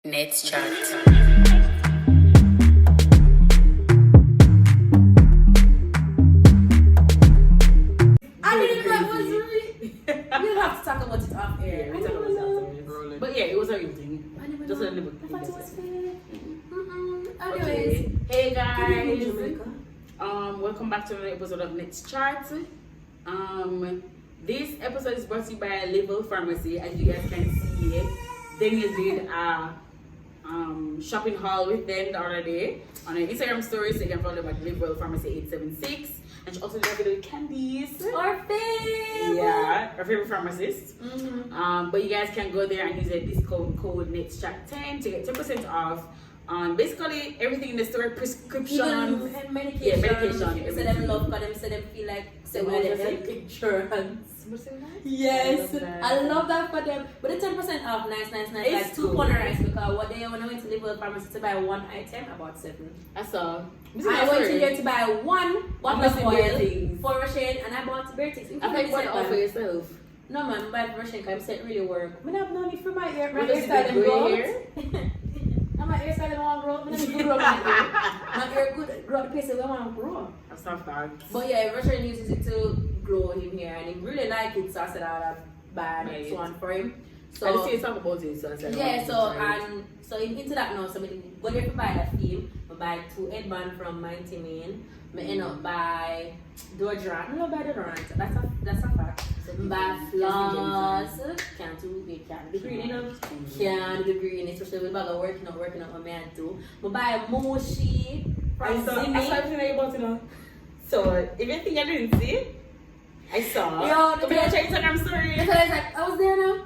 NetsChat. We'll have to talk about it off air. Yeah, we talk about it afterwards. But yeah, it was a real thing. Just a little bit. Anyways, Hey guys. Welcome back to another episode of NetsChat. This episode is brought to you by Level Pharmacy. As you guys can see, Daniel did a shopping haul with them the other day on an Instagram story, so you can follow them at Level Pharmacy 876. And she also did with candies. our fave. Yeah, our favorite pharmacist. But you guys can go there and use the discount code NetsChat10 to get 10% off on basically everything in the store, prescription, Even medication. Yeah, medication, People say them love, but them say them feel like say we have health insurance. Yes, I love that for them. But the 10% off, nice. It's Like cool. £2 rice because what day when I went to Liverpool Pharmacy to buy one item, I bought 7. I saw. I went to there to buy one bottle of missing oil bare things. for Russian and I bought bare things. I think you want to offer yourself. No man, buy for Russian because it really work. I have no need for my hair. My What does hairstyle it them grow grow. hair? My hairstyle them want grow. I don't need to grow my hair. My hair good grow the place where I want to grow. That's not facts. But yeah, Russian uses it to grow him hair and he really like it, so I said I'll buy the next one for him. So I just see you talk about it, so I said Yeah, so into that now, so I go there to buy that film. I buy 2 headband from Mighty Main. I end up buy deodorant. I don't buy deodorant. That's a fact. Buy floss. Can't do the green, you know. Can't do the green, especially with bag of working out what I do. But buy mochi from Zimmy. I saw everything about it now. So if you think I didn't see, I saw. Yo, Come here, check Instagram story. Because I was there now.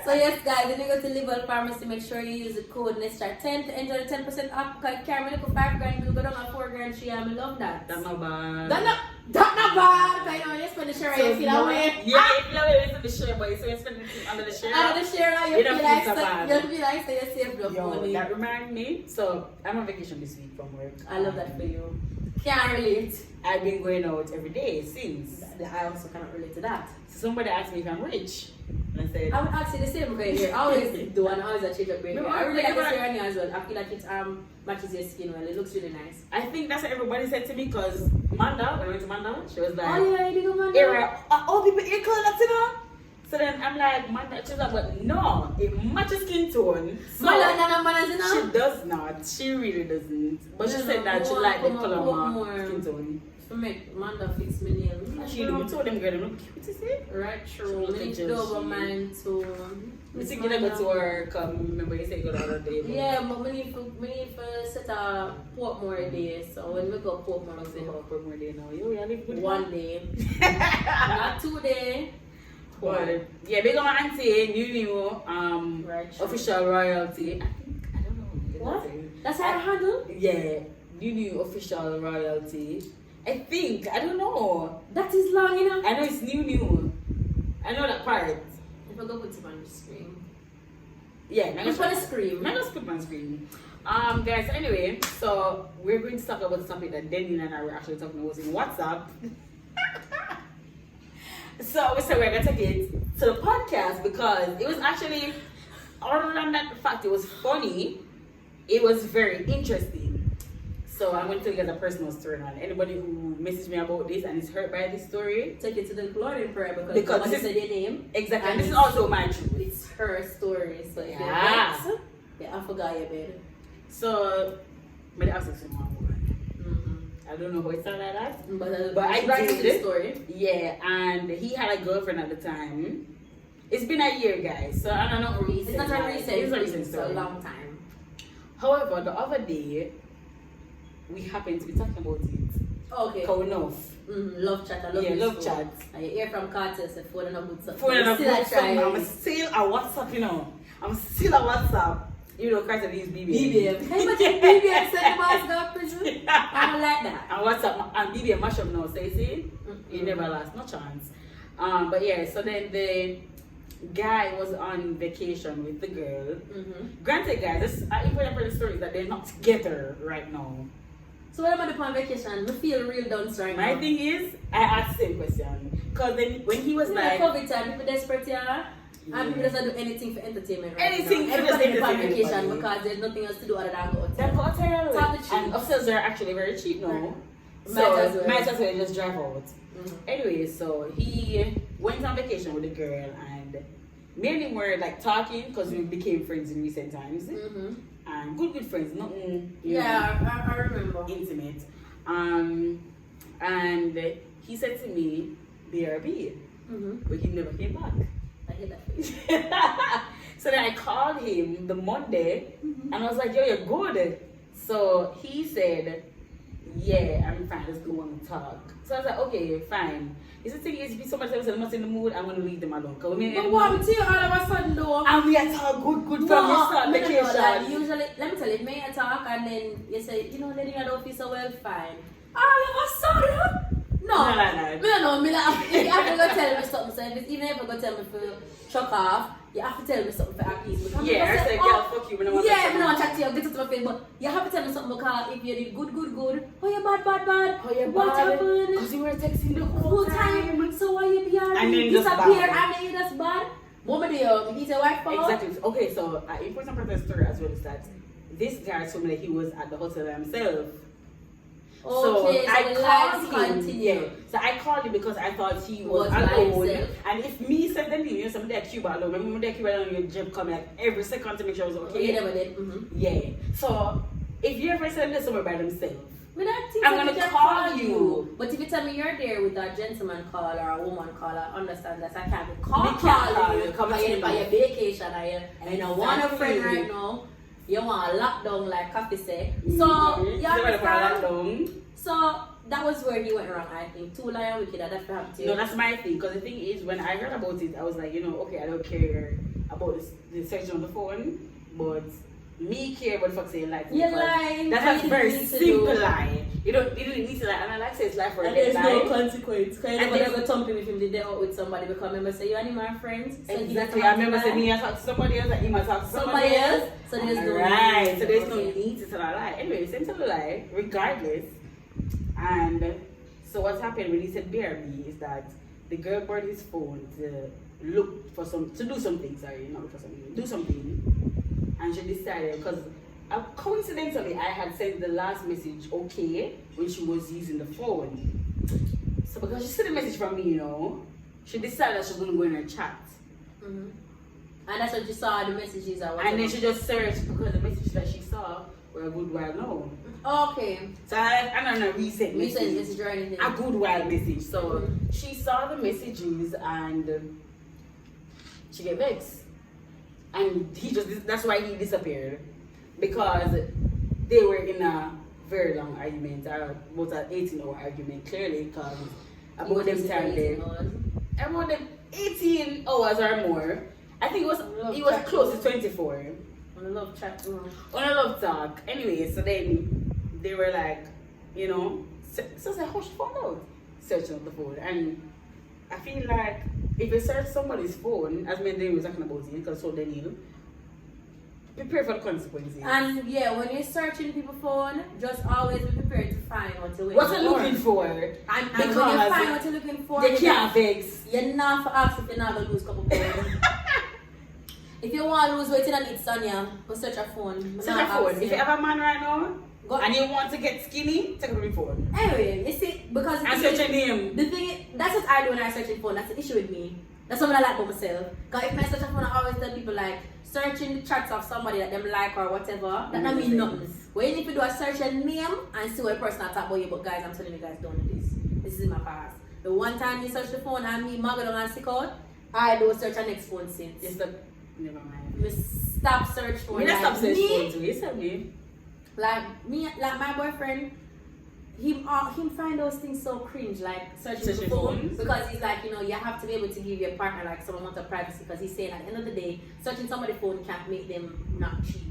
So yes guys, when you go to Level Pharmacy, make sure you use the code NetsChat10 to enjoy the 10% off because you can't really put 5 grand, you go down at 4 grand, she I love that. That's not bad. That's not bad. I know you spend the share, you feel that way. Yeah, you feel that way with the share, but so you spend it under the share. Under the share, you You feel don't like feel so bad. you feel like you saved up Yo, money. that reminds me. So I'm on vacation this week from work. I love that for you. Can't relate. I've been going out every day since. I also cannot relate to that. Somebody asked me if I'm rich. And I said, I would ask you the same because I always do and always change up your hair. No, I really like but- this hair on you as well. I feel like it matches your skin well. It looks really nice. I think that's what everybody said to me because Manda, when I went to Manda, she was like, Oh yeah, you did go man. Era, all people ear color Latino. So then I'm like, Manda, she's like, but no, it matches skin tone. So she does not. She really doesn't. But she said that she liked the color more skin tone. For me, Manda fits me nail. She told them, girl, look cute, you see? Right, true. Look Me at need to you. do over mine too. I think you go to work. Remember you said you go the other day. Yeah, but we need to set a Portmore day. So when we go Portmore, I'll say we how go more day now. You live good. one day, not 2 days. But yeah, big on my auntie, new Right, true. official royalty. I don't know. What? That's how I handle. Yeah, new official royalty. I think, I don't know. That is long, you know. I know it's new. I know that part. If I go put it on the screen. Yeah, Put on the screen. I'm just put my screen. Guys, anyway, so we're going to talk about something that Denny and I were actually talking about in WhatsApp. So we said we're gonna take it to the podcast because it was actually, other than that fact, it was funny. It was very interesting. So I'm going to tell you guys a personal story on anybody who messaged me about this and is hurt by this story. Take it to the Lord in prayer because Because somebody this said your name. Exactly, and And this is also my truth. It's her story. So if Yeah. you're vexed, yeah, I forgot your bed. So, but I was like, I don't know how it started like that. But I right did into the it. story. Yeah, and he had a girlfriend at the time. It's been a year, guys. So I don't know. Recent, It's not a guys. recent. It's a recent It's story. a long time. However, the other day, we happened to be talking about it. Okay. Going off. Love chat. I love Yeah, this love phone. chat. And you hear from Carter, say phone and a good stuff. Phone and a Still I good try. song. I'm still a WhatsApp, you know. I'm still a WhatsApp. You know, Carter use BBM. BBM. Can you imagine BBM send the boss go to prison? I don't like that. And WhatsApp and BBM mash up now, so you see, you never last, no chance. But yeah, so then the guy was on vacation with the girl. Granted, guys, I even remember the story that they're not together right now. So when I'm on vacation, I feel real down right My now. thing is, I asked the same question. Because then when he was like, COVID time, people desperate, yeah. And people doesn't do anything for entertainment right Anything now. for just Everybody on entertainment, vacation buddy. because there's nothing else to do other than go That hotel. hotel. Top the cheap. And hostels are actually very cheap now. So Might as well. just drive out. Anyway, so he went on vacation with the girl, and me and him were like talking because we became friends in recent times. And good friends, nothing. I remember. Intimate. And he said to me, BRB, but he never came back. I hear that. So then I called him the Monday, and I was like, yo, you're good. So he said, yeah, I'm fine, let's go and talk. So I was like, okay, fine. He said, if somebody tells me I'm not in the mood, I'm going to leave them alone. But what happened to you all of a sudden though? And we had talk good from your son vacation. Like, usually, let me tell you, me and talk and then you say, lady, I don't feel so well, fine. Oh, you was sorry? No. Me like, if you have to go tell me something, so even if you go tell me to chuck off, you have to tell me something for at least. Yeah, I said, girl, fuck you, I don't want to I don't want to chat to you, get to my face, but you have to tell me something because if you did good, oh, you bad, oh, yeah, what happened? Because you were texting the whole time. So why you be And then disappear and then that's bad? What do you he's a wife for? Exactly. Okay, so important part of the story as well is that this guy told me that he was at the hotel himself. Okay, so I called him. Yeah. So I called him because I thought he was alone. And if me said them, somebody at Cuba alone. Remember that Cuba alone, your job come like every second to make sure I was okay. You never did. Yeah. So if you ever send them somewhere by themselves, I'm gonna call you. But if you tell me you're there with a gentleman call or a woman call, I understand that I can't be call you. Come on your vacation and you don't want a friend right now. You want a lockdown like Coffee say. So you understand? So that was where he went wrong, I think. Too lion wicked, that's happened to you. No, that's my thing. Because the thing is, when I heard about it, I was like, okay, I don't care about the section on the phone, but me care about the fuck saying like. You're lying. That's a very simple lie. You don't need to lie, and I like say it's lie for a day. And there's no lie. Consequence. Because you never go thumping with him the day out with somebody because remember say you and my friends. So exactly. I remember saying me I talk to somebody else and he might talk to somebody else. So there's no right. So there's no need to tell a lie. Anyway, same tell a lie, regardless. And so what happened when he said BRB is that the girl brought his phone to look for do something, and she decided because coincidentally I had sent the last message okay when she was using the phone. So because she sent a message from me, she decided that she was going to go in her chat. And that's when she saw the messages and then she just searched because the messages that she saw were a good while now. Okay. So I don't know, recent message or anything. A good while message. So she saw the messages and she get vexed. And that's why he disappeared. Because they were in a very long argument, about an 18-hour argument, clearly, because about them time there. About them 18 hours or more. I think it was close to 24. On a love chat. On a love talk. Anyway, so then they were like, so it's like, how she found out? Searching on the phone. And I feel like if you search somebody's phone, as Mendel was talking about it, because so Daniel, prepare for the consequences. And when you're searching people's phone, just always be prepared to find what you're looking for. And when you find what you're looking for, you can't vex. You're not for ask if you're not going to lose a couple pounds. If you want to lose weight and it's on you, go search your phone. Search your phone. If you have a man right now, and you want to get skinny, take your phone. Anyway, you see, because and search your name. The thing is, that's what I do when I search your phone. That's the issue with me. That's something I like about myself. Because if I search your phone, I always tell people like, searching the chats of somebody that them like or whatever, that don't mean nothing. What you need to do is search your name and see what the person talk about you. But guys, I'm telling you guys, don't do this. This is my past. The one time you search the phone and me muggle and sick out, I don't search your next phone since. Never mind. We stop search phone. Me stop search phone too. You said me. Like my boyfriend, him find those things so cringe, like searching the phone, because he's like, you have to be able to give your partner like some amount of privacy, because he's saying at the end of the day, searching somebody's phone can't make them not cheat.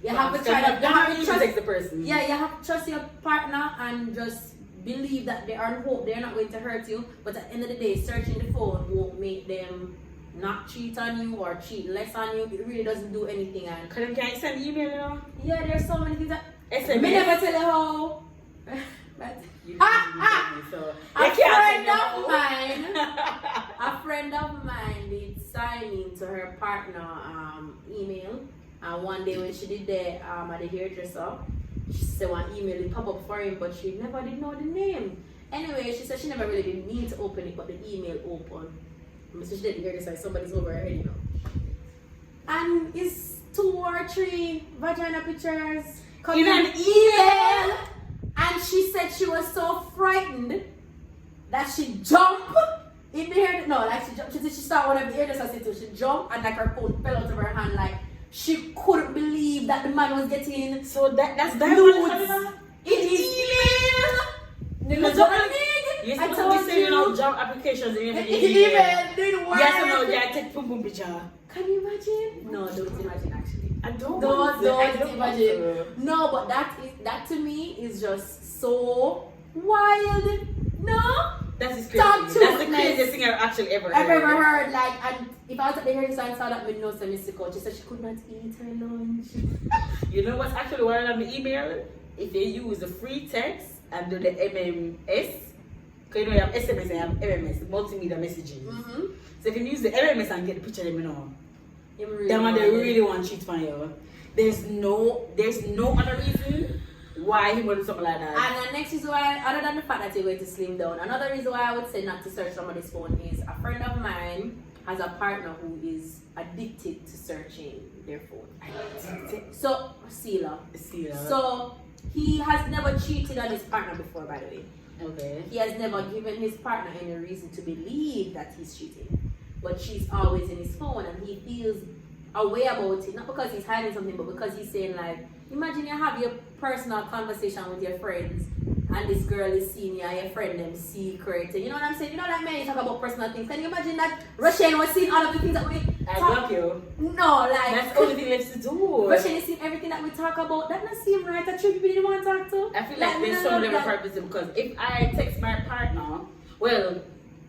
You have to try to trust the person. Yeah, you have to trust your partner and just believe that they are hope they're not going to hurt you. But at the end of the day, searching the phone won't make them not cheat on you or cheat less on you. It really doesn't do anything. And can you send email now? Yeah, there's so many things that SMS. Me never tell you how. But so a friend of mine did sign in to her partner email. And one day when she did that at the hairdresser, she said one email it pop up for him, but she never did know the name. Anyway, she said she never really did need to open it, but the email opened. So she did the hairdresser, somebody's over her head, you know. And it's 2 or 3 vagina pictures in an email. And she said she was so frightened that she jumped in the hair. No, like she jumped. She said she saw one of the hairdressers too. She jumped and like her phone fell out of her hand. Like she couldn't believe that the man was getting. So that's nudes in his email. You're supposed to be saying out job applications in your email. Didn't work. Yes or no? Yeah, take pum picture. Can you imagine? No, don't imagine actually. I don't. Don't imagine. No, but that to me is just so wild. No. That is crazy. That's the craziest thing I've actually ever heard. Like, and if I was at the hairdresser and saw that with no semestical, she said she could not eat her lunch. You know what's actually wild on the email? If they use the free text and do the MMS, because you know you have SMS and you have MMS, multimedia messaging. Mm-hmm. So if you use the MMS and get the picture, let me know. Really then when they really want cheat from you, there's no other reason why he would do something like that. And the next reason why, other than the fact that you're going to slim down, another reason why I would say not to search somebody's phone is a friend of mine has a partner who is addicted to searching their phone. So, Sela. So, he has never cheated on his partner before, by the way. Okay. He has never given his partner any reason to believe that he's cheating. But she's always in his phone and he feels a way about it. Not because he's hiding something, but because he's saying like, imagine you have your personal conversation with your friends and this girl is seeing you and your friend them secret. You know what I'm saying? You know like men you talk about personal things. Can you imagine that Russian was seeing all of the things that we I block you. No, like that's the only thing left to do. Russian is seeing everything that we talk about. That doesn't seem right. That you people didn't want to talk to. I feel like there's some level of purpose because if I text my partner, well,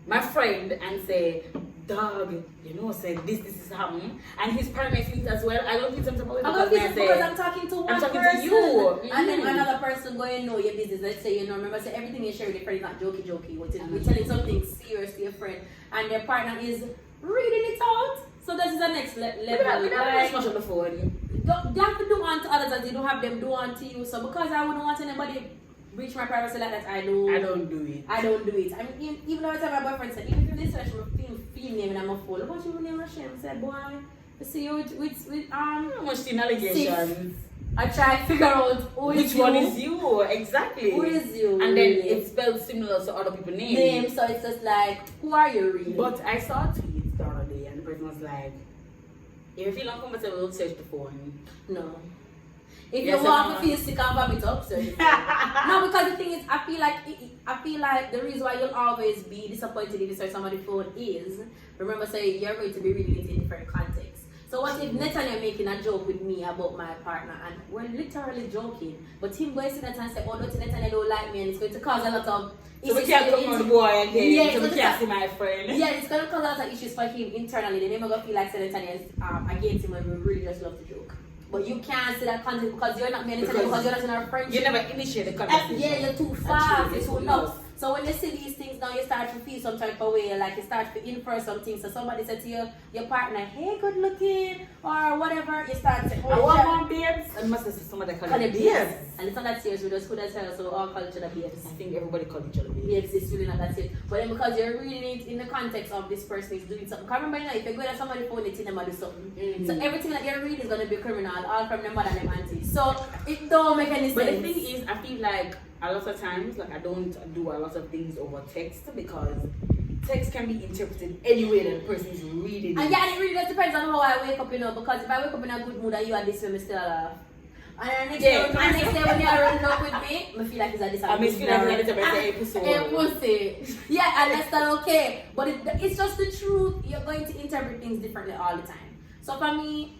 my friend and say, dog, you know, say this is happening, and his partner thinks as well. I don't think something about it because I'm talking to one person. To you. And then another person going, know your business. Let's say, you know, remember, say everything you share with your friend is not jokey. We're telling something serious to your friend, and their partner is reading it out. So this is the next level. We don't much on the phone. You have to do unto others as you don't have them do unto you. So because I wouldn't want anybody breach my privacy like that, I don't do it. I mean, even though I tell my boyfriend said, even if they search my film name and I'm a fool, look what you name my shame. Said, boy, you see you with how much in allegations. I try to figure out which one is you exactly. Who is you? And then it's spelled similar to other people's names. So it's just like, who are you really? But I saw a tweet the other day and the person was like, if you feel uncomfortable, don't search the phone. No. If you want to feel sick and vomit up, search the phone. No, because the thing is, I feel like the reason why you'll always be disappointed if you search somebody's phone is, remember, say you're going to be reading it in different contexts. So what if Netanya making a joke with me about my partner and we're literally joking, but him going to that and say, oh, don't Netanya don't like me, and it's going to cause a lot of issues. So we can't come on the boy again. Yeah, so we can't see my friend. Yeah, it's going to cause a lot of issues for him internally. They never going to feel like Netanya is against him when we really just love to joke. But you can't see that content because you're not because you're not in our friendship. You never initiate the conversation. Yeah, you're too fast. It's too enough. So when you see these things now, you start to feel some type of way, like you start to infer something. So somebody said to your partner, hey, good looking, or whatever, you start to, I want one babes. And must have somebody call it babes. And it's not that serious, we just could as hell, so all call each other babes. I think everybody call each other babes. Babes is really not that serious. But then because you're reading it in the context of this person is doing something. Because remember, you know, if you're going to somebody's phone, it's in them do something. Mm-hmm. So everything that you're reading is going to be criminal, all from them mother and them aunties. So it don't make any sense. But the thing is, I feel like a lot of times, like I don't do a lot of things over text because text can be interpreted any way that the person is reading it. And yeah, it really just depends on how I wake up, you know, because if I wake up in a good mood and you are this way, I still laugh. And the next day when you are running up with me, I feel like it's a disappointment. I feel like it's a episode. Yeah, and that's not okay. But it's just the truth. You're going to interpret things differently all the time. So for me,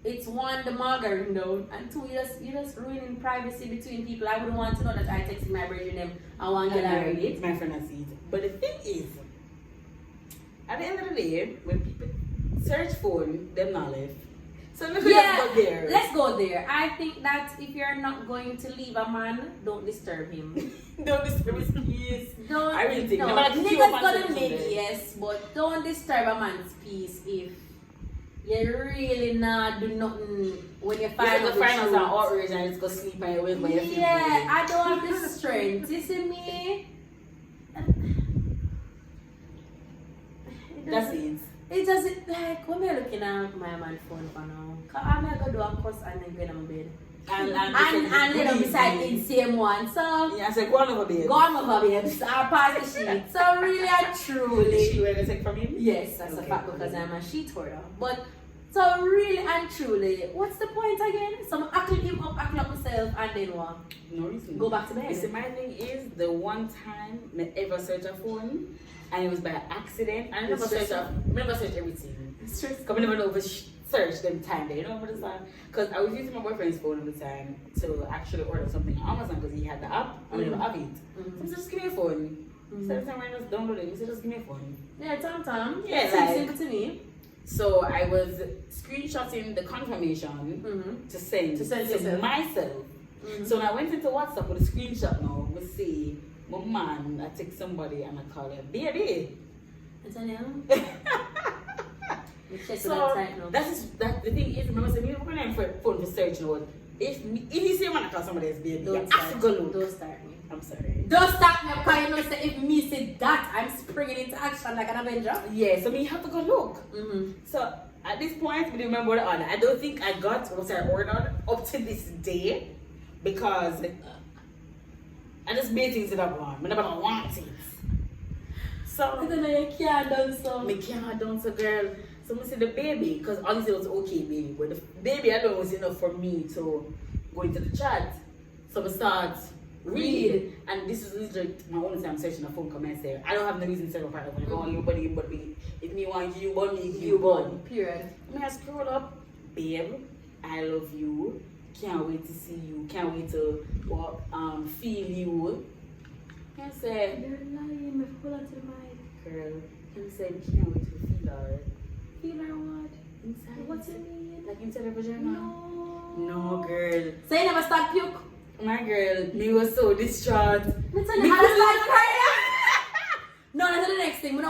it's one, the margarine down, and two, you're just ruining privacy between people. I wouldn't want to know that I texted my brethren them and one girl I read it. My friend has seen it. But the thing is, at the end of the day, when people search phone, them not live. So let's go there. Let's go there. I think that if you're not going to leave a man, don't disturb him. Don't disturb his peace. Don't. I really think no. Niggas gonna maybe yes, but don't disturb a man's peace if you really not do nothing when you find out the finals truth. are outraged and just go sleep and you wake when you feel Yeah, I don't have the strength. You see me? That's it. It doesn't like when we're looking at my man phone for now. Cause I'm gonna go do a cuss and then go in my bed. And let them beside me the same one. So yeah, I said go on over babe. go on over babes. I'll pass the sheet. So really and truly. She wear take from him? Yes, that's a fact because okay. I'm a sheet hoarder. But so really and truly, what's the point again? So I'm acting him up, acting up myself, and then what? No reason. Go back to bed. You see, my thing is the one time I ever searched a phone and it was by accident. I never search everything. Stress. Because I never know if search them time there, you know what I'm saying? Because I was using my boyfriend's phone at the time to actually order something on Amazon because he had the app and I didn't have it. So he said, just give me a phone. So every time I just download it, he said, just give me a phone. Yeah, Tom. Yeah, Seems like- simple to me. So I was screenshotting the confirmation to send To send to yourself. myself. So when I went into WhatsApp with a screenshot now, we see my man, I take somebody and I call him, baby. Antonio. So that the thing is, remember, so we're going for phone for search now. If you see when I call somebody else baby, you have to go look. Don't start me. I'm sorry. Don't start me because you know say if me say that, I'm springing into action like an Avenger. Yeah, so me have to go look. Mm-hmm. So at this point, we remember the order. I don't think I got what I ordered up to this day because I just made things that I want. But I don't want it. So I don't know you can't done so. me can't done so, girl. So I say the baby, because honestly it was okay, baby. But the baby I don't was enough for me to go into the chat. So I start read, and this is literally my only time searching the phone. Come and say, I don't have no reason to say a part of it. I don't want anybody but me. If me want you, but me, you born. Period. I mean, I scroll up, babe. I love you. Can't wait to see you. Can't wait to feel you. I said, You're lying. Pull out to the mic. girl. I said, can't wait to feel her. Feel her what? Inside. What you mean? Like inside the vagina? No. No, girl. So you never start puke? My girl, me was so distraught. Me tell you, I start crying. No, that's the next thing. I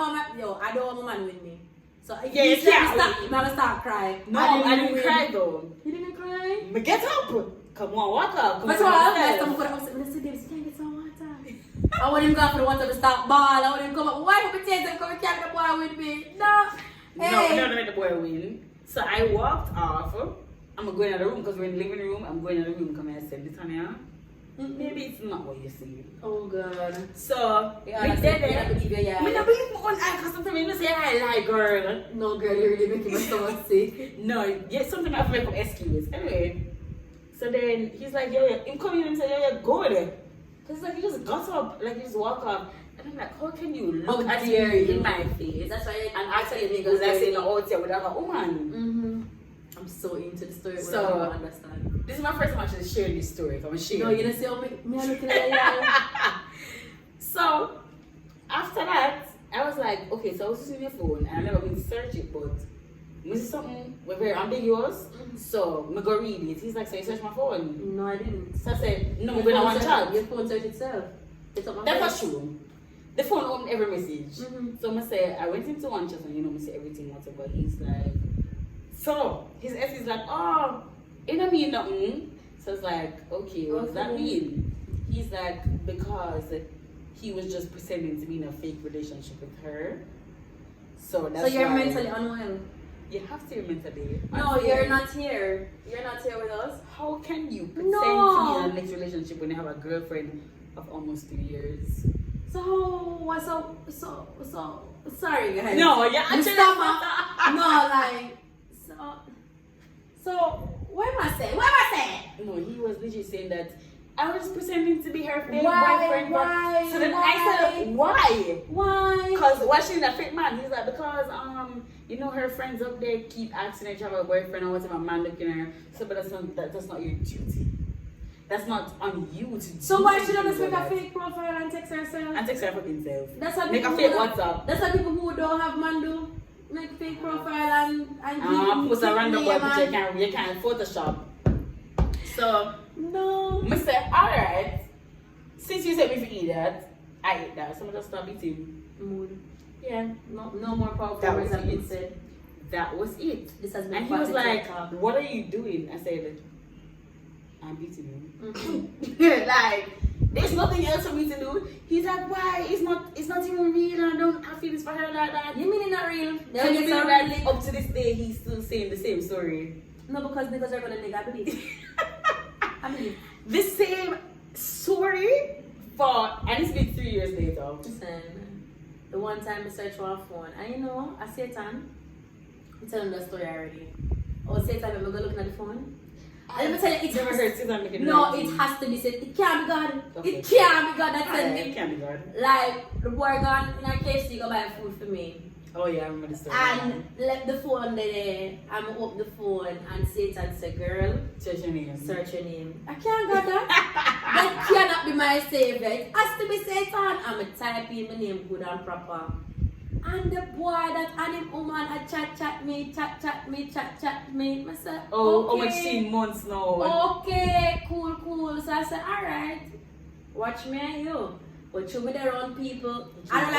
don't want my man with me. So if Yeah, you you say can't. me start, I'm gonna start crying. No, I didn't cry though. You didn't cry? Me get up. Come on, walk up. Come But on, all yourself. I'm gonna say, Mr. Davis, can I get some water? I want him to go for the water to start ball. I want him to come up. Why would you take him come carry the boy with me? No. Hey. No, let the boy win. So I walked off. I'm going to the room because we're in the living room. I'm going to the room. Come here, I said, this one here. Maybe it's not what you see. Oh God. So, Yeah, we I did don't it. believe you, yeah. I don't believe my own eye because sometimes you say I lie, girl. No, girl, you're really making my stomach sick. No, yeah, sometimes I have to make up excuse. Anyway, so then he's like, yo, I'm coming and say, yo, go there. Because like, he just got up, like, he just walk up. And I'm like, how can you look How at dare me you? in my face? That's why And actually, because I say, no, out here without a woman. Mm-hmm. I'm so into the story, but So- I don't understand. This is my first time actually sharing this story. If I'm sharing. No, you don't see how me looking at you. So, after that, I was like, okay, so I was using your phone and I never been to search it, but this is something very ambiguous. So, I go read it. He's like, so you search my phone? No, I didn't. So I said, no, Your we're not phone on search- chat. Your phone search itself. It's on my That phone. was true. The phone opened every message. Mhm. So I say, I went into one chat and I say everything, whatever. He's like, so his ex is like, oh, it don't mean nothing. So it's like, okay, what does that Okay. mean? He's like, because he was just pretending to be in a fake relationship with her. So that's So you're why mentally unwell. you have to be mentally. No, unwell. you're not here. You're not here with us. How can you pretend No. to be in a next relationship when you have a girlfriend of almost 3 years? So, sorry guys. No, yeah, You actually. stop. No, like, so, what am I saying? No, he was literally saying that I was pretending to be her fake Why? boyfriend. Why? So then I said, why? Why? Because why she's a fake man? He's like, because you know her friends up there keep asking her to have a boyfriend or whatever man looking at her. So but that's not your duty. That's not on you to do. So why should I just make a that. fake profile and text herself? And text her fucking self. That's what Make a people fake who don't- WhatsApp. That's what people who don't have man do. make fake profile and post a random boy name picture you can't Photoshop. So no. I said, alright, since you said me to eat that, I ate that. So I'm just stop eating. Mood. Yeah. No more powerful That words was have been it. said. That was it. This has been And he was like, talk. what are you doing? I said, I'm beating you. Mm-hmm. Like, there's nothing else for me to do. He's like, why? It's not even real. I don't have feelings for her like that. You mean it's not real? Can you They'll believe get that really... up to this day he's still saying the same story? No, because niggas are gonna nigga, I believe. I believe. The same story and it's been 3 years later. Listen, the one time I searched for a phone, and you know, I Satan, I'm telling the story already. Oh, Satan, I'm gonna looking at the phone. And let me tell you, it's never heard Satan make a no, noise. it has to be said. It can't be God. Okay. It can't be God that sent It me. can't be God. Like, the boy gone in a KFC go buy food for me. Oh yeah, I remember the story. And left the phone there. I'm up the phone and Satan said, girl, Search your name. search your name. I can't get that. That cannot be my savior. It has to be Satan. I'm typing my name good and proper. And the boy that and him woman I chat me. I said, Oh, okay. how much 10 months now? Okay, cool. So I said, alright. Watch me and you. But you with the wrong people. I don't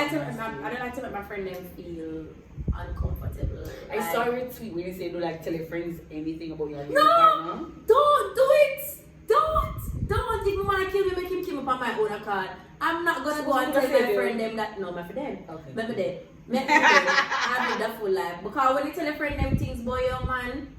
like to make my friend them feel uncomfortable. I saw your tweet when you said don't like tell your friends anything about your No! partner. Don't do it! Don't even want to kill me, make him kill me on my own account. I'm not gonna go and tell my friend them that no, my for them. Okay. But dead. Make me dead. I live the full life. Because when you tell a friend them things, boy, young man,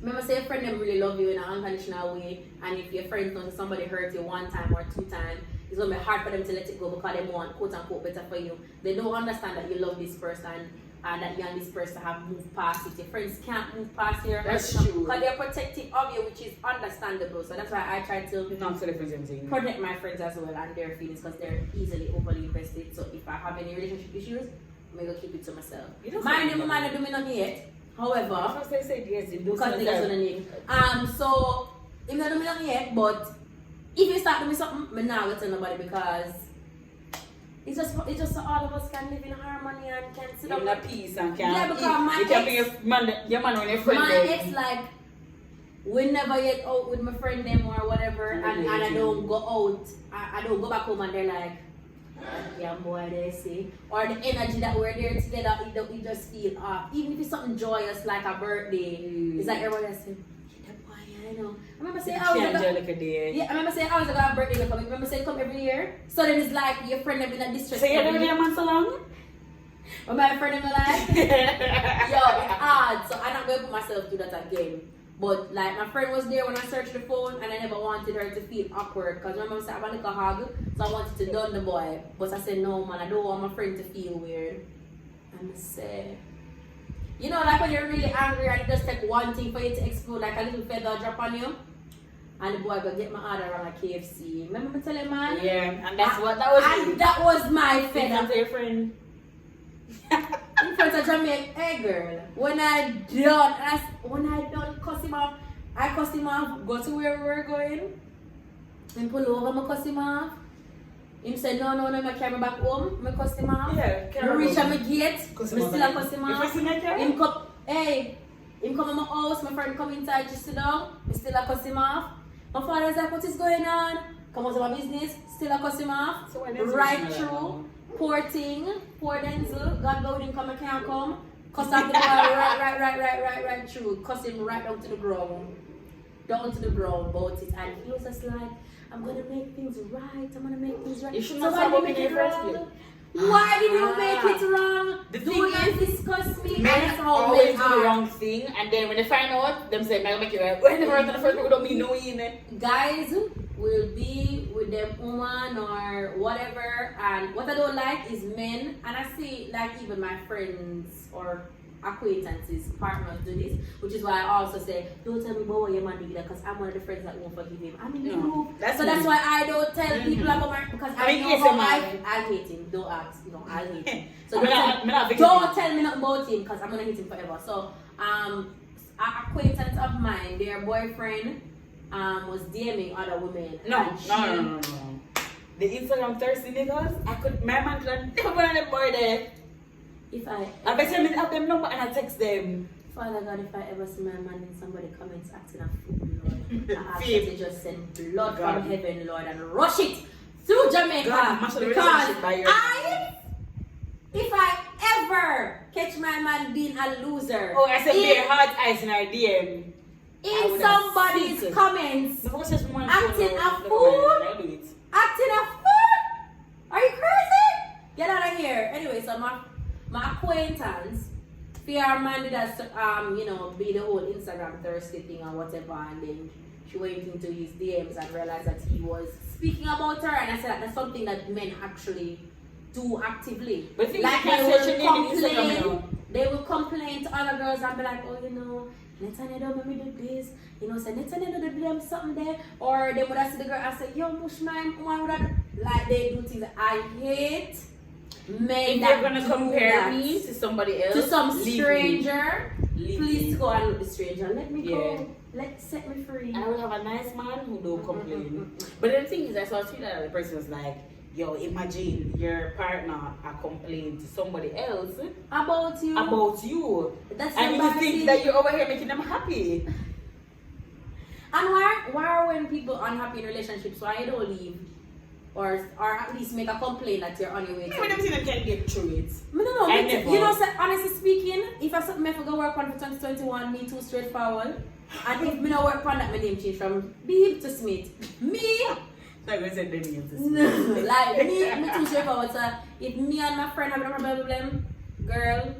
remember say a friend them really love you in an unconditional way, and if your friends know somebody hurt you 1 time or 2 times, it's gonna be hard for them to let it go because they want quote unquote better for you. They don't understand that you love this person and that you and this person have moved past it. Your friends can't move past your That's hurt true. because they're protective of you, which is understandable. So that's why I try to Not tell your friends anything. protect my friends as well and their feelings because they're easily overly invested. So if I have any relationship issues, I'm gonna keep it to myself. My name might not do me nothing yet. However, First they said yes, you do because niggas gonna need. So if not do me nothing yet, but if you start doing something, I'm not gonna tell nobody because it's just so all of us can live in harmony and can sit up in a peace and can yeah, because my you can ex, be your man when your friend my there. ex like we never get out with my friend them or whatever and I don't go out. I don't go back home and they're like yeah boy they say or the energy that we're there together it just feel off. Even if it's something joyous like a birthday, it's like everybody say I know. I remember saying I was gonna have a birthday with him. Remember saying come every year? So then it's like your friend have been at distress. So you're doing your man so long? But my friend in my life? Yo, it's hard. So I'm not gonna put myself through that again. But like my friend was there when I searched the phone and I never wanted her to feel awkward. Because remember I said I want a hug. So I wanted to done the boy. But I said no man, I don't want my friend to feel weird. And I said you know, like when you're really angry and it just take one thing for you to explode, like a little feather drop on you. And the boy go get my order on a KFC. Remember me telling man? Yeah, and that's what that was. And that was my feather. To your friend. In front of Jamaica, hey girl. When I done cuss him off, I cuss him off, go to where we were going. And pull over, I cuss him off. Him said, no, I carry back home. I cuss him off. Yeah, I reach at my gate. I still cuss him off. Him come in my house, my friend come inside, just sit down. I still cuss him off. My father's like, what is going on? Come out of my business, still cuss him off. So right through, poor thing, poor Denzel. God go with him, come, I can't come. Cuss off the boy right through. Cuss him right down to the ground. Down to the ground about it. And he was just like, I'm gonna make things right. You should not stop up in your first place. Why did you make it wrong? The Do thing not is, discuss me. men always do the wrong thing, and then when they find out, them say, "I'm gonna make it right." When they first people don't mean no in it. Guys will be with them woman or whatever, and what I don't like is men, and I see like even my friends or acquaintances, partners do this, which is why I also say, don't tell me about what your man did because I'm one of the friends that won't forgive him. I'm in the group. That's why I don't tell people about my because I know how I hate him. Don't ask, I hate him. So don't tell me nothing about him because I'm gonna hate him forever. So an acquaintance of mine, their boyfriend was DMing other women. No. The Instagram thirsty niggas, my man could never on the boy there. If I bet you have them number and I text them. Father God, if I ever see my man in somebody comments acting a fool, Lord, I ask Fib. that you just send blood God. from heaven, Lord, and rush it through Jamaica. God, mash the because relationship by your if I ever catch my man being a loser, Oh, I said bare hard eyes in our DM. in somebody's comments, acting a fool, are you crazy? Get out of here. Anyway, so my acquaintance, fear man did us, be the whole Instagram thirsty thing or whatever, and then she went into his DMs and realized that he was speaking about her, and I said that that's something that men actually do actively. But like they will complain to other girls and be like, oh, Netanya don't make me do this, say Netanya do them something there, or they would ask the girl and say, yo, mush man, why would I, like they do things that I hate. Men if that you're gonna compare me to somebody else, to some stranger, Leave please me. go and look the stranger. Let me Yeah. go. Let's set me free. I will have a nice man who don't complain. But the thing is, I saw a tweet that the person was like, yo, imagine your partner a complain to somebody else About you. That's and you embarrassing. think that you're over here making them happy. And why are when people unhappy in relationships, why you don't leave? Or at least make a complaint that you're on your way to. I never seen them can get through it. No. I never. Honestly speaking, if I something I forgot work on for 2021, me too straightforward. And if me not work on that, my name change from Beeb to Smith. Me, So I'm going to send them names to see. like me too straightforward. So if me and my friend have a problem, girl,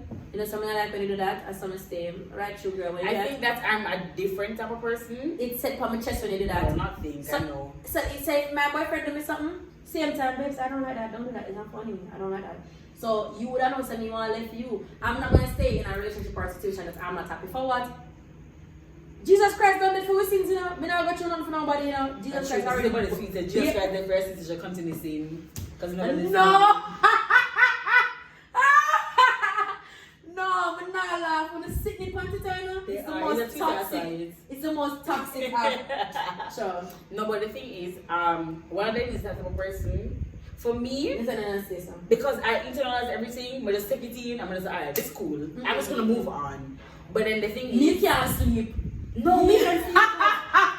something I like when you do that, I some stay right through, girl. When you I think that I'm a different type of person. it's set on my chest when you do No, that. not things, I know. So it says if my boyfriend do me something, same time, babes, I don't like that. Don't do that. It's not funny. I don't like that. So you would have known something you want to leave you. I'm not gonna stay in a relationship or a situation that I'm not happy for. What? Jesus Christ done it for us sins, Me not go through nothing for nobody, Jesus Christ already. Nobody's sweet. Jesus Christ, the first is just continue saying. Because nobody's No! No, I'm not laugh. When the sickening panty turn, it's the most toxic app. Sure. No, but the thing is, one of them is that type of person. For me, because I internalize everything, but just take it in, I'm gonna say, alright, it's cool. Mm-hmm. I'm just gonna move on. But then the thing is, Me can't sleep. no, me can't sleep.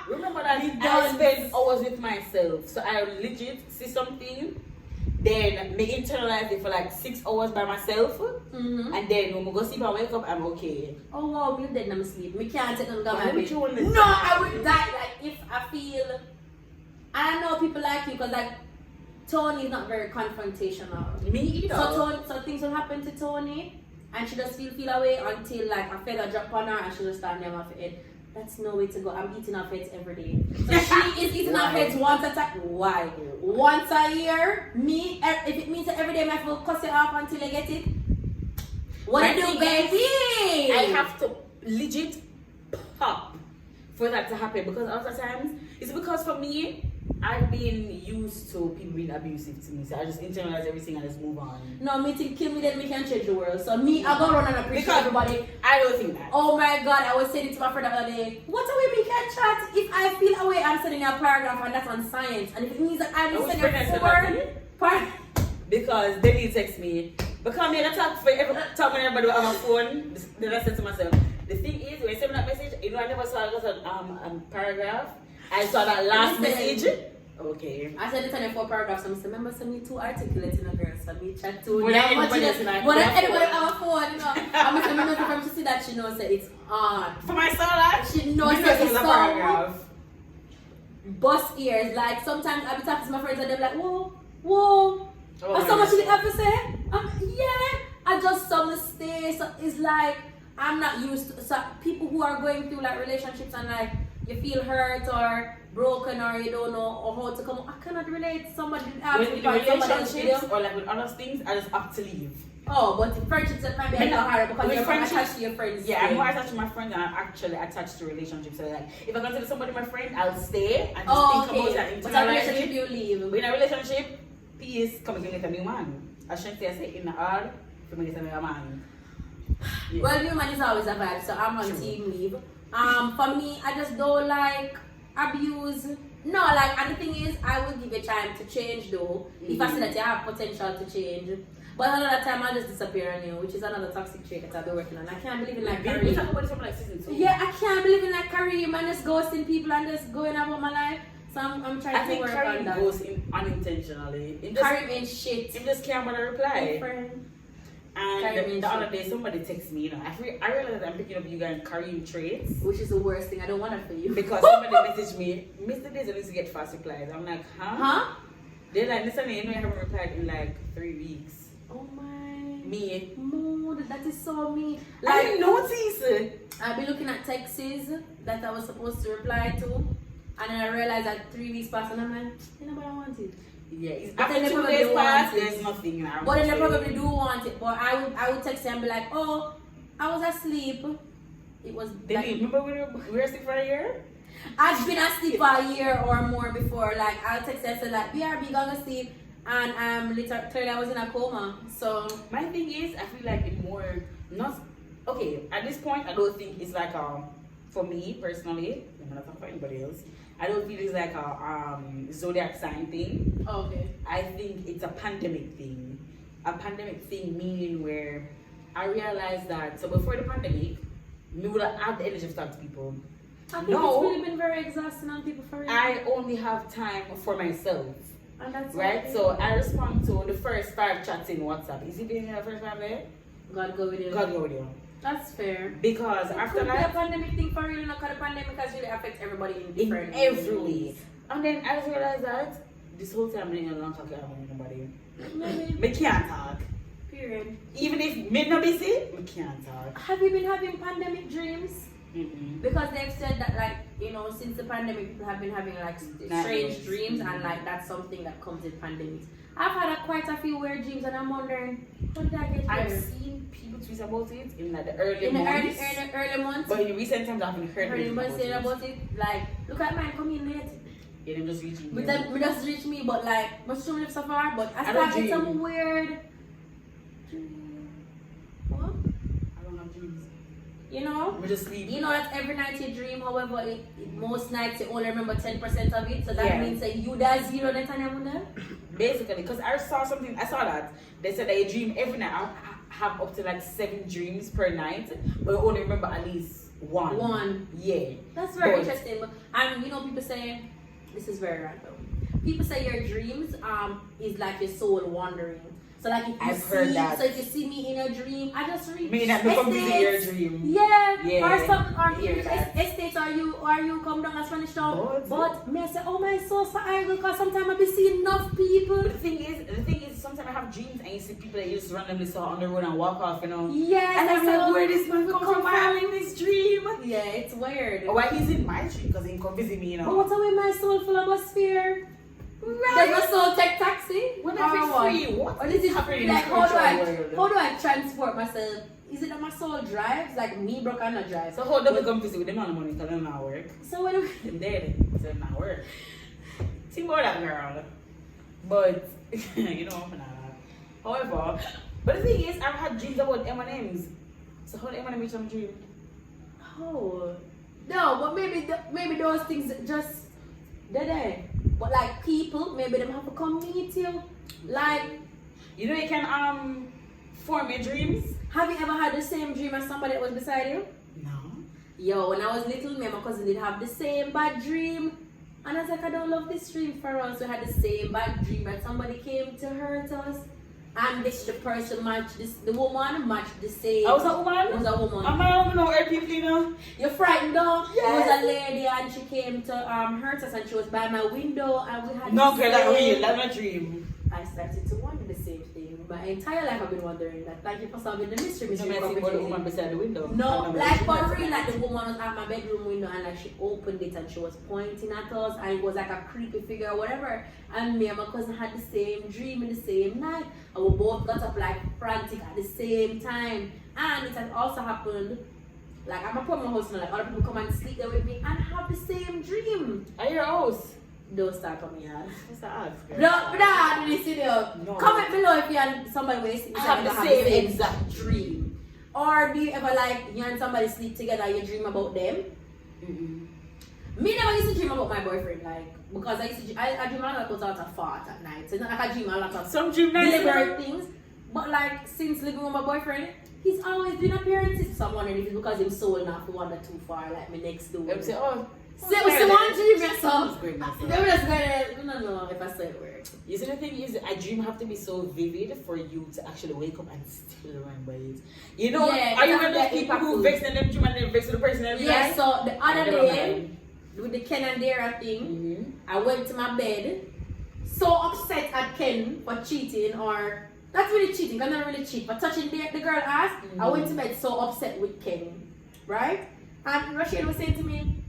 Remember that I spend hours with myself, so I legit see something. Then me internalize it for like 6 hours by myself, and then when we go sleep and wake up, I'm okay. Oh wow, me dead in my sleep. Me can't take none of my would you want to No, die? I would die. Like if I feel, I know people like you because like Tony is not very confrontational. Me either. So things will happen to Tony, and she just feel away until like a feather drop on her, and she just stand there off it. That's no way to go. I'm eating off heads every day. So she is eating off heads once a time. Why? Once a year? Me? If it means that every day I have to cuss it off until I get it. What I do, baby? I have to legit pop for that to happen because other times it's because for me, I've been used to people being abusive to me, so I just internalize everything and just move on. No, me think kill me then me can change the world. So me, I go run and appreciate everybody. I don't think that. Oh my God, I was saying it to my friend the other day. What a way we can chat. If I feel away, I'm sending a paragraph and that's on science. And if it means that I'm sending a word, because they didn't text me. Because me, I talk for every time when everybody on my phone. Then I said to myself, the thing is, when I send that message, I never saw a paragraph. I saw that last message. Okay. I said it's 4 paragraphs. So I remember some me too articulate in a girl. So me chat too. But anybody else on my phone, I'm going to from to see that she knows that it's on. For my son, she knows that it's on. Bust ears. Like sometimes I be talking to my friends and they're like, whoa. Oh, That's so much you have to say. Yeah. I just some mistake. So it's like I'm not used to so people who are going through like relationships and like you feel hurt or broken or you don't know how to come. I cannot relate to somebody with relationships or like with other things, I just have to leave. Oh, but the friendships that might be a little harder because you're attached to your friends. Yeah, I'm more attached to my friends than I'm actually attached to relationships. So like, if I consider somebody my friend, I'll stay and just think about that internalize. But a relationship you leave. But in a relationship, peace, come and get a new man. I shouldn't say in the hard, for me to get a new man. Yeah. Well, new man is always a vibe, so I'm on team leave. For me, I just don't like abuse. No, like, and the thing is, I will give you time to change though. If I see that you have potential to change. But another time I just disappear on you, which is another toxic trait that I've been working on. I can't believe in like We Kareem. talk about this from like season 2. Yeah, I can't believe in like Kareem and just ghosting people and just going about my life. So I'm trying I to think work on Kareem that. goes in unintentionally. It just, Kareem ain't shit. it just can't want to My reply. friend. And Kareem the other shit. day somebody texted me, you know, I realized I'm picking up you guys Kareem traits. Which is the worst thing. I don't want it for you. Because somebody messaged me, Mr. Days needs to get fast replies. I'm like, huh? Huh? They're like, listen, you know, I haven't replied in like 3 weeks. Oh my. Me. No, that is so me. I didn't notice. I'll be looking at texts that I was supposed to reply to, and then I realized that 3 weeks passed, and I'm like, you know what I want it. Yeah, it's But after then they 2 probably days don't past, want it. there's nothing. You know, But then they probably do want it. But I would text them and be like, oh, I was asleep. It was. Then Like, you remember when we were asleep for a year? I've been asleep for a year or more before. Like I'll text them and say like, BRB gonna sleep, and literally I was in a coma. So My thing is, I feel like it more not okay. At this point, I don't think it's like for me personally. I'm not talking about anybody else. I don't feel it's like a zodiac sign thing. okay. I think it's a pandemic thing. A pandemic thing meaning where I realized that so before the pandemic, we would have the energy to talk to people. I think No. it's really been very exhausting on people for real. I only have time for myself. And that's Right? okay. So I respond to the first 5 chats in WhatsApp. Is it being in the first 5 there? God go with you. God go with you. That's fair. Because It after could be a that, pandemic thing for real, because the pandemic has really affected everybody in in different every way. ways. And then I just realized that this whole time I didn't long talk about nobody. Maybe. Me can't talk. Period. Even if me not busy, me can't talk. Have you been having pandemic dreams? Mm-mm. Because they've said that, like, you know, since the pandemic, people have been having like strange Nightmares. dreams, and like that's something that comes with pandemics. I've had quite a few weird dreams, and I'm wondering, how did I get I've here? seen people tweet about it in like the early In the months. early months, But in recent times, I haven't heard heard anything anybody saying about it. Like, look at mine coming late. Yeah, them just reaching But me. that it doesn't reach me, but like, much too live so far. But I I don't started some dream. weird. What? I don't have dreams. You know? We just sleep. You know that every night you dream, however, most nights you only remember 10% of it. So that Yeah. means that you that zero that time there. Basically, because I saw that they said that you dream every night. I have up to like 7 dreams per night, but I only remember at least one. One. Yeah. That's very But- interesting. But and you know, people say this is very random. People say your dreams is like your soul wandering. So like if you I've see, heard that. so if you see me in a dream, I just read. May not become busy in your estates. dream. Yeah, Yeah, or something, or hear that. estates, or you come down as Spanish town. But- But me I say, oh my soul so idle, because sometimes I be seeing enough people. But the thing is, sometimes I have dreams and you see people that you just randomly saw on the road and walk off, you know. Yes, And I'm so- like, where this man come from? Why I'm in this dream? Yeah, it's weird. Or why he's in my dream because he come visit me, you But know. what's away my soul full of atmosphere? Right. Does my soul take taxi? What Or if it's what? free? What Or is it happening in like the how spiritual world? do I transport myself? Is it that my soul drives? Like me broke and not drive. So how do we come visit with them on the money because they're not work? So what do Them dead, so they're not work. See more that girl. But you know, I'm not. However, but the thing is, I've had dreams about M&Ms. So how do M&M reach some dream? Oh no, but maybe those things just they're there. But like people, maybe them have to come meet you. Like, You know you can form your dreams? have you ever had the same dream as somebody that was beside you? No. Yo, when I was little, me and my cousin did have the same bad dream. And I was like, I don't love this dream for us. We had the same bad dream that somebody came to hurt us. And the person matched the woman matched the same. I was a woman? It was a woman. I'm not know her people, you know. You're frightened though? Yes. It was a lady and she came to hurt us, and she was by my window and we had No, the girl, that's same- real. That's not dream. I started to wonder the same thing. My entire life I've been wondering that. Thank you for solving the mystery. So Mr. I see about the Copperfield. woman beside the window. No, like for real, like the woman was at my bedroom window and like she opened it and she was pointing at us and it was like a creepy figure or whatever. And me and my cousin had the same dream in the same night and we both got up like frantic at the same time. And it had also happened, like I'm a poor my house now, like other people come and sleep there with me and have the same dream. At your house? Don't start on me, yeah. What's that ask? No, but I do this video. No. Comment below if you and somebody wasting I have the same exact dream. Or do you ever like you and somebody sleep together and you dream about them? Mm-mm. Me never used to dream about my boyfriend, like because I dream a lot about out of fart at night. So it's not like I dream a lot of Some dream nice. deliberate things. But like since living with my boyfriend, he's always doing appearances. So I'm wondering if it's because him soul enough to wander too far, like my next door. I would say, oh, say what's the one dream yourself? It's great, myself. They were just gonna, I don't know if I said a word. You see, the thing is, a dream have to be so vivid for you to actually wake up and still remember it. You know, Yeah, are you it's one of those that people who impactful. vex in them dream and then vex with the person every Yeah, night? so the other never day, mind. with the Ken and Dara thing, Mm-hmm. I went to my bed, so upset at Ken for cheating, or that's really cheating, because I'm not really cheat, but touching the girl ass, I went to bed so upset with Ken, right? And Rashid was saying to me,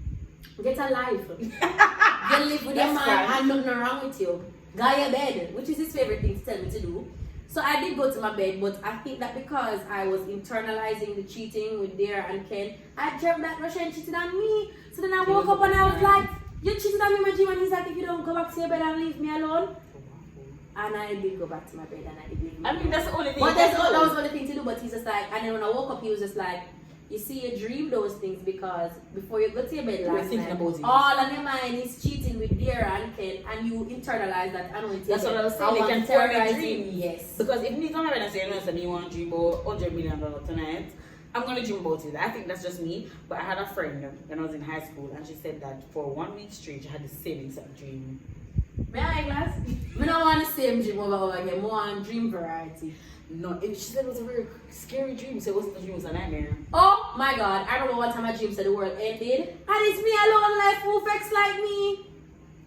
get a life. Get live with your That's man fine. and nothing wrong with you. Go your bed, which is his favorite thing to tell me to do. So I did go to my bed, but I think that because I was internalizing the cheating with Dara and Ken, I dreamt that Rashid cheated on me. So then I woke up and I was like, you cheated on me in my dream, and he's like, if you don't go back to your bed and leave me alone. And I did go back to my bed and I did leave him I mean, alone. that's the only thing. But you that can do. was the only thing to do, but he's just like, and then when I woke up, he was just like, you see, you dream those things because before you go to your bed You were last thinking night, about it. all on your mind is cheating with Dara and Ken, and you internalize that. I don't That's what I was saying. They can form form a dream. Yes. Because if me come here and say, no, so me want to dream about $100 million tonight, I'm going to dream about it. I think that's just me. But I had a friend when I was in high school, and she said that for 1 week straight, she had the same exact dream. May I glass? I don't want the same dream over again. I want dream variety. No, she said it was a very scary dream, so it wasn't a dream, it was a nightmare. Oh my God! I remember one time I dreamed that the world ended, and it's me alone left. Who vex like me?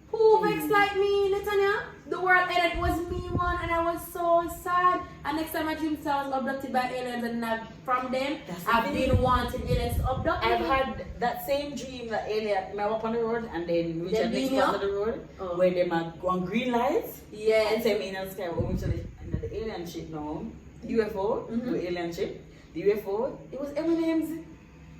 Who vex like me, Netanya? The world ended. It was me one, and I was so sad. And next time I dreamed that I was abducted by aliens, and from then I've been wanting aliens to abduct me. I've had that same dream that alien I walk on the road and then reach the next part of the road where they might go on green lights. Yes. And say me in the sky, we went to the alien ship now. UFO, the alien ship. The UFO, it was M&M's.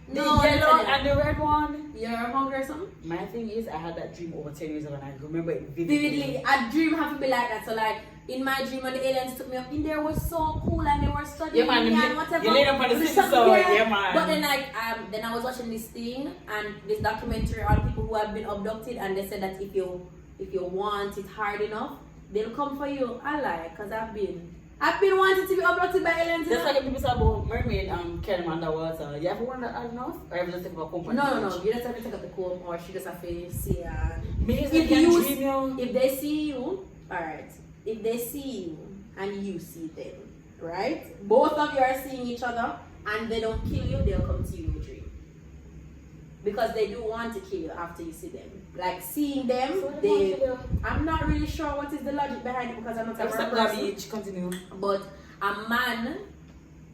The No, yellow and the red one. You're hungry or something? My thing is, I had that dream over 10 years ago and I remember it Vividly. A dream have to be like that. So like in my dream when the aliens took me up in there was so cool and they were studying Yeah, man, me and whatever. you laid up on the But city, so yeah, man. But then like then I was watching this thing and this documentary on people who have been abducted, and they said that if you want it hard enough, they'll come for you. I lie, because I've been wanting to be abducted by aliens. Just like people say about mermaid carrying underwater. You ever wonder hard enough? Or ever just think about company? No. You just have to take up the comb, or she just have to see If if they see you, alright. If they see you and you see them, right? Both of you are seeing each other and they don't kill you, they'll come to you in a dream. Because they do want to kill you after you see them. Like seeing them, I'm not really sure what is the logic behind it because I'm not a person. Continue. But a man,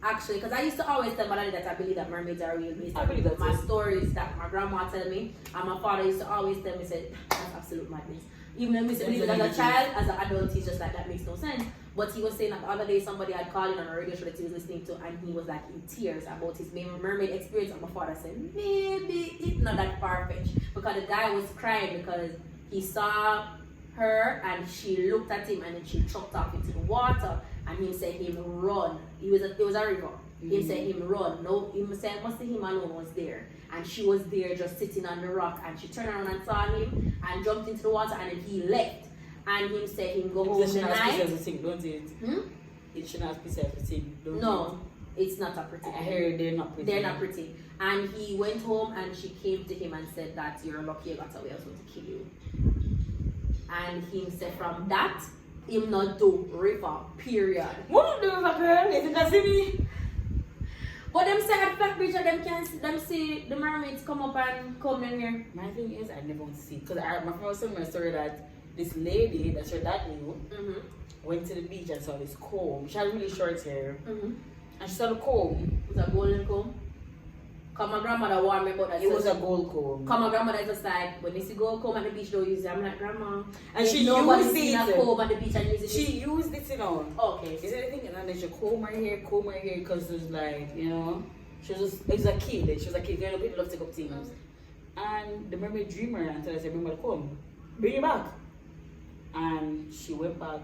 actually, because I used to always tell Malali that I believe that mermaids are real based I believe that my too. stories that my grandma tell me, and my father used to always tell me, said, that's absolute madness. Even though I used to believe it as a child, as an adult, he's just like, that makes no sense. But he was saying that the other day somebody had called in on a radio show that he was listening to, and he was like in tears about his mermaid experience. And my father said, maybe it's not that far-fetched, because the guy was crying because he saw her and she looked at him and then she chucked off into the water, and he said him run. It was a river. He said him run. No, he said must him alone was there, and she was there just sitting on the rock, and she turned around and saw him and jumped into the water, and then he left. And him said him go home the night. It should not be self-esteem, don't it? No, it's not a pretty. I heard they're not pretty. They're not pretty. And he went home and she came to him and said that you're lucky I got away, I was going to kill you. And he said from that, him not do river, period. What do river, girl? Isn't that silly? But them say at Black Beach, them see the mermaids come up and come in here. My thing is, I never want to see it. Because my friend was telling me a story that this lady that her dad knew went to the beach and saw this comb. She had really short hair. And she saw the comb. It was a golden comb. Cause my grandmother warned me about that. It was a gold comb. Cause my grandmother just like, when they see gold comb at the beach, don't use it. I'm like, Grandma. And she used it. A comb at the beach and use it. She used it, you know. Okay. Is there anything? And then she comb her hair, because it was like, you know, she was just, it was a kid. She was a kid. You know, people love to take up things. And the mermaid dreamed her until I said, remember the comb. Bring it back. And she went back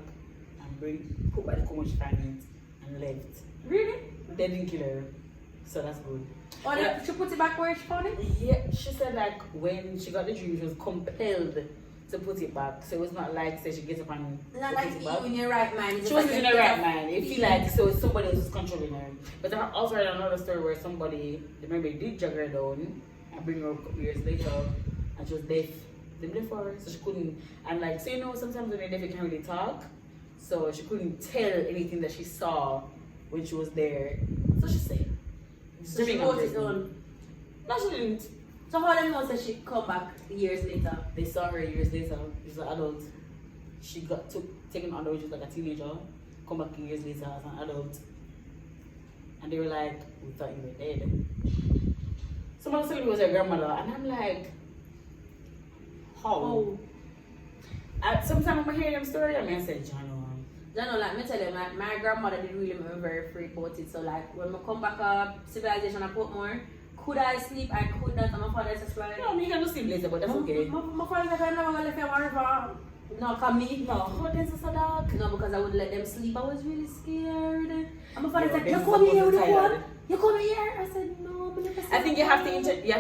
and put by the comb when she found it and left. Really? They didn't kill her. So that's good. Or she put it back where she found it? Yeah, she said like when she got the dream, she was compelled to put it back. So it was not like say she gets up and Not put like it back. you in your right mind. She wasn't in her right mind. It feel like so somebody else was controlling her. But I also heard another story where somebody, the mermaid did drag her down and bring her up a couple years later, and she was deaf. They left for her, so she couldn't. And like, so you know, sometimes when you're deaf, you can't really talk. So she couldn't tell anything that she saw when she was there. So she said, So she wrote it down. No, she didn't. So how them know that she come back years later? They saw her years later. She's an adult. She got taken under when she was like a teenager. Come back years later as an adult. And they were like, we thought you were dead. Someone said it was her grandmother. And I'm like, how? Oh. Sometimes when I hear them story, I mean, I say, Jano. Jano, like, me tell you, my grandmother did really make me very free about it. So like, when I come back up, civilization I put more, could I sleep? I could not. And my father just like, No, you can go sleep later, but that's okay. My father said, I'm not going to leave my river. No, come me. No, how is this so dark? No, because I would let them sleep. I was really scared. And my father Yo, said, this you is come here with the tired. one? You come here? I said, no, I'm never I think you have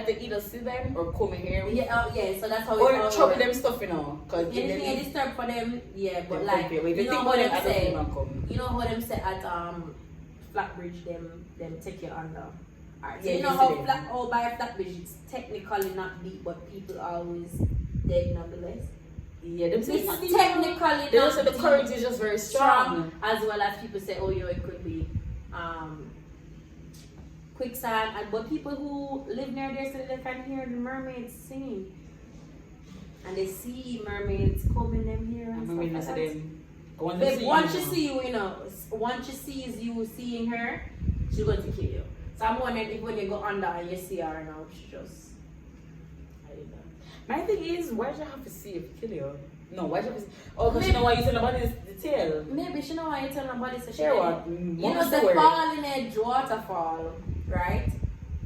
to either see them or comb your hair. Yeah, yeah, so that's how Or it trouble them stuff, you know. Cause anything I disturb for them, yeah, but them like, come here. Wait, you they know think how about them it, I say, don't come. you know how them say at Flatbridge, them take you under. Alright, so Yeah, you know you how see them. by Flatbridge it's technically not deep, but people are always dead nonetheless. Yeah, them say It's technically they not also the deep, current is just very strong. as well as people say, oh, it could be quicksand, but people who live near there say they can hear the mermaids singing. And they see mermaids combing them here and I'm stuff really like that. them. But once she see you, once she sees you seeing her, she's going to kill you. So I'm wondering if when you go under and you see her now, she just. I don't know. My thing is, why do you have to see if kill you? No, why do you have to see? Oh, because you know why you tell about this detail. Maybe she know why you tell nobody so she. Share what? You know the falling edge waterfall, right?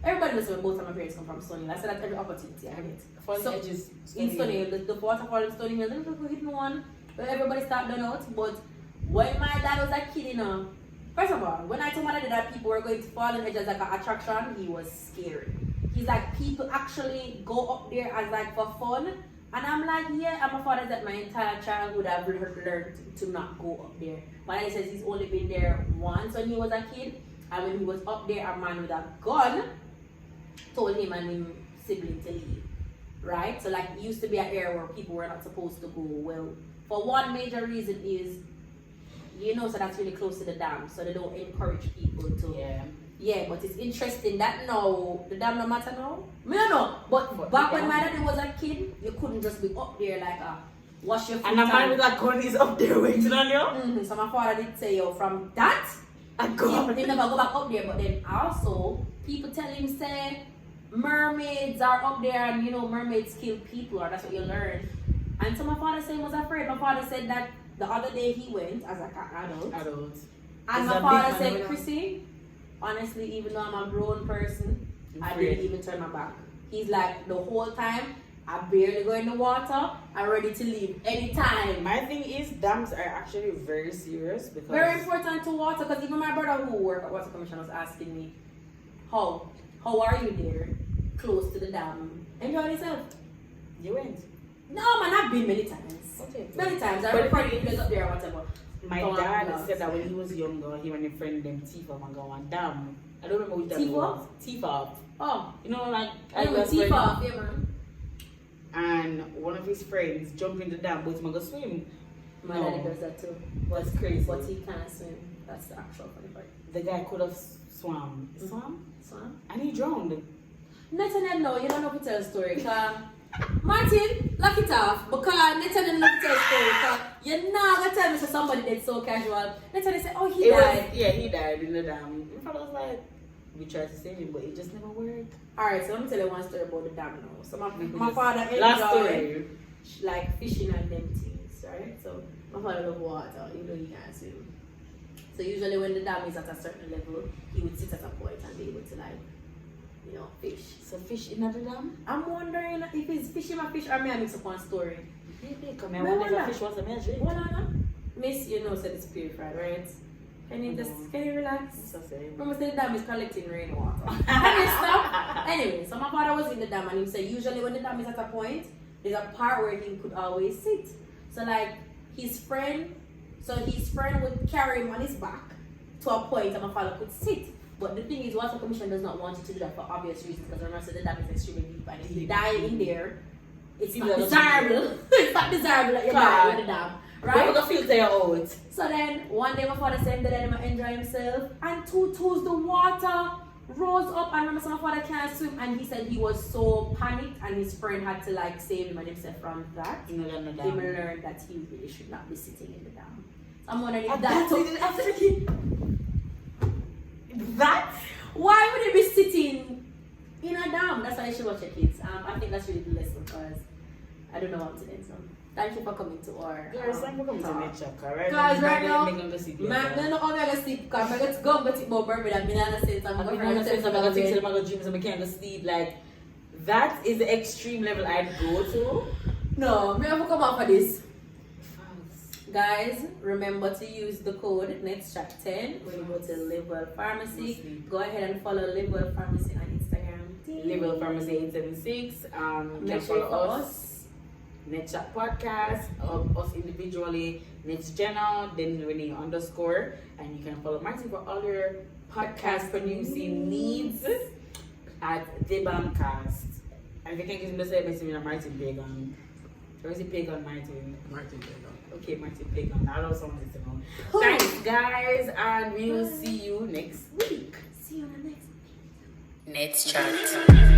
Everybody knows where both of my parents come from, Stony Hill. I said that every opportunity I get. Falling So, edges. in Stony Hill, the waterfall in Stony Hill, the little hidden one where everybody start done out. But when my dad was a kid, first of all, when I told my dad that people were going to fall in edge as like an attraction, he was scared. He's like, people actually go up there as like for fun. And I'm like, yeah, and my father said my entire childhood I've learned to not go up there. But he says he's only been there once when he was a kid. And when he was up there, a man with a gun told him and his sibling to leave. Right? So like it used to be an area where people were not supposed to go. Well, for one major reason is, so that's really close to the dam. So they don't encourage people to. Yeah. Yeah, but it's interesting that now, the dam no matter now. I don't know. But back when my daddy was a kid, you couldn't just be up there like wash your feet. And a man with a gun is up there waiting on you. Mm-hmm. So my father did say, from that, A gun. he never go back up there. But then also, people tell him, say, mermaids are up there and, mermaids kill people, or that's what you learn. And so my father said he was afraid. My father said that the other day he went as like an adult. And my father said, Chrissy, honestly, even though I'm a grown person, I didn't even turn my back. He's like, the whole time, I barely go in the water. I'm ready to leave anytime. My thing is, dams are actually very serious because Very important to water, because even my brother who works at Water Commission was asking me, how are you there, close to the dam? Enjoy yourself. You went. No man, I've been many times. Okay. Many times. I recorded videos up there or whatever. My dad said that when he was younger, he and a friend them Tifa and go on dam. I don't remember which dam it was. Tifa. Oh. Like Tifa, yeah man. And one of his friends jumped in the dam, but he go swim. My daddy does that too. That's crazy. But he can't swim. That's the actual funny part. The guy could have swam. Swam? And he drowned. Nathaniel, no, you don't know to tell a story. Martin, lock it off. Because Nathaniel not to tell a story. Because you're not going to tell me so somebody did so casual. Nathaniel said, oh, he died. He died in the dam. My father was like, we tried to save him, but it just never worked. Alright, so let me tell you one story about the dam now. So my father Last enjoyed like fishing and them things, right? So my father loved water, he can't swim. So usually when the dam is at a certain level, he would sit at a point and be able to fish. So fish in the dam? I'm wondering if he's fishing my fish or me I mix up one story. Come here, whenever fish was a magic. Miss, said it's purified, right? Can you relax? Remember, the dam is collecting rainwater. Anyway, so my father was in the dam and he said usually when the dam is at a point, there's a part where he could always sit. So like his friend would carry him on his back to a point and my father could sit. But the thing is, water commission does not want you to do that for obvious reasons, because remember, so the dam is extremely deep, and if you die in there, it's not desirable. It's not desirable that you die in the dam, right? You're gonna filter your out. So then one day my father said that he might enjoy himself, and two toes the water rose up, and remember, so my father can't swim, and he said he was so panicked, and his friend had to like save him and himself from that. He learned that he really should not be sitting in the dam. So I'm wondering if That? Why would he be sitting in a dam? That's why you should watch your kids. I think that's really the lesson, because I don't know what to do. So thank you for coming to our thank you for coming to NetsChat, alright? Guys, right now, I'm going to sleep. man, no, I'm going to sleep, because I'm going to go to my birthday. I'm going to say something. I'm going to say something. I'm going to dream, so I can't sleep. Like, that is the extreme level I'd go to. No, I'm going to come out for this. Guys, remember to use the code NetsChat10 when you go to Live Well Pharmacy. Go ahead and follow Live Well Pharmacy on Instagram. Live Well Pharmacy 876. Make sure you follow us. NetsChat Podcast, us individually, NetsGenna, then Renee _ and you can follow Martin for all your podcast producing needs at Debamcast. And if you can give me the same message with Martin Pagan. Or is it Pagan Martin? Martin Pagan. Okay, Martin Pagan. I know someone needs to know. Thanks, guys, and we will see you next week. See you on the next NetsChat.